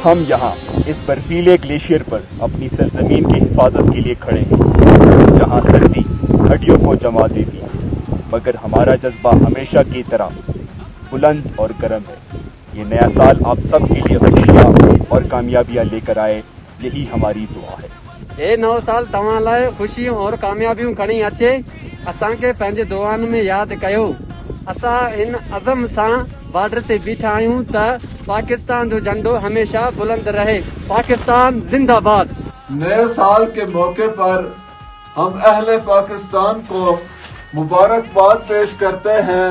ہم یہاں اس برفیلے گلیشیئر پر اپنی سرزمین کی حفاظت کے لیے کھڑے ہیں، جہاں سردی ہڈیوں کو جما دیتی ہے، مگر ہمارا جذبہ ہمیشہ کی طرح بلند اور گرم ہے۔ یہ نیا سال آپ سب کے لیے خوشیاں اور کامیابیاں لے کر آئے، یہی ہماری دعا ہے۔ اے نو سال تمہاں لائے خوشیوں اور کامیابیوں کھڑی اچے، اساں کے پنहिंजे दुआनि में यादि कयो۔ असां इन अज़म सां बॉर्डर ते बीठा आहियूं त पाकिस्तान जो झंडो हमेशा बुलंद रहे। पाकिस्तान जिंदाबाद। नए साल के मौके पर हम अहले पाकिस्तान को मुबारकबाद पेश करते हैं।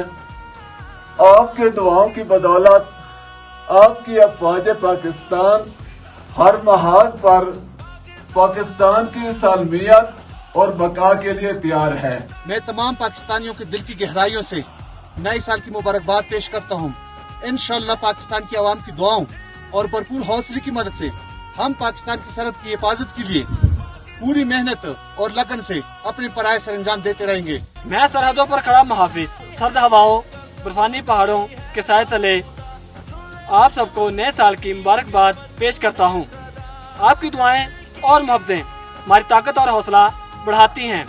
आपके दुआओं की बदौलत आपकी अफवाज पाकिस्तान हर महाज पर पाकिस्तान की सालमियत और बका के लिए तैयार है। मैं तमाम पाकिस्तानियों के दिल की गहराइयों से नए साल की मुबारकबाद पेश करता हूँ। इंशाअल्लाह पाकिस्तान की आवाम की दुआओं और भरपूर हौसले की मदद से हम पाकिस्तान की सरहद की हिफाजत के लिए पूरी मेहनत और लगन से अपने पराये सरंजाम देते रहेंगे। मैं सरहदों पर खड़ा मुहाफिज सर्द हवाओं बर्फानी पहाड़ों के साए तले आप सबको नए साल की मुबारकबाद पेश करता हूँ। आपकी दुआएं और मोहब्बतें हमारी ताकत और हौसला बढ़ाती हैं।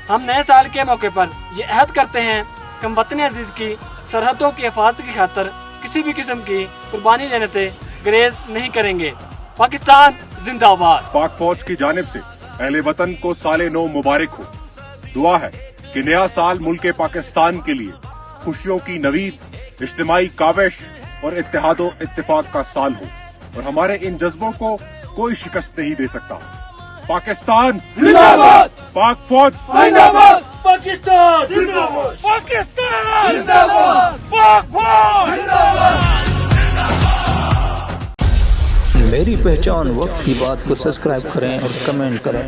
हम नए साल के मौके पर ये अहद करते हैं कि हम वतन अजीज की सरहदों की हिफाजत की खातिर किसी भी किस्म की कुर्बानी देने से गुरेज नहीं करेंगे। पाकिस्तान जिंदाबाद। पाक फौज की जानिब से अहले वतन को साले नौ मुबारक हो। दुआ है कि नया साल मुल्क पाकिस्तान के लिए खुशियों की नवीद, इज्तिमाई काविश और इत्तेहादो इत्तिफाक का साल हो और हमारे इन जज्बों को कोई शिकस्त नहीं दे सकता। पाकिस्तान जिंदाबाद। पाक फौज जिंदाबाद। पाकिस्तान जिंदाबाद। पाकिस्तान जिंदाबाद। पाक फौज जिंदाबाद। मेरी पहचान वक्त की बात को सब्सक्राइब करें और कमेंट करें।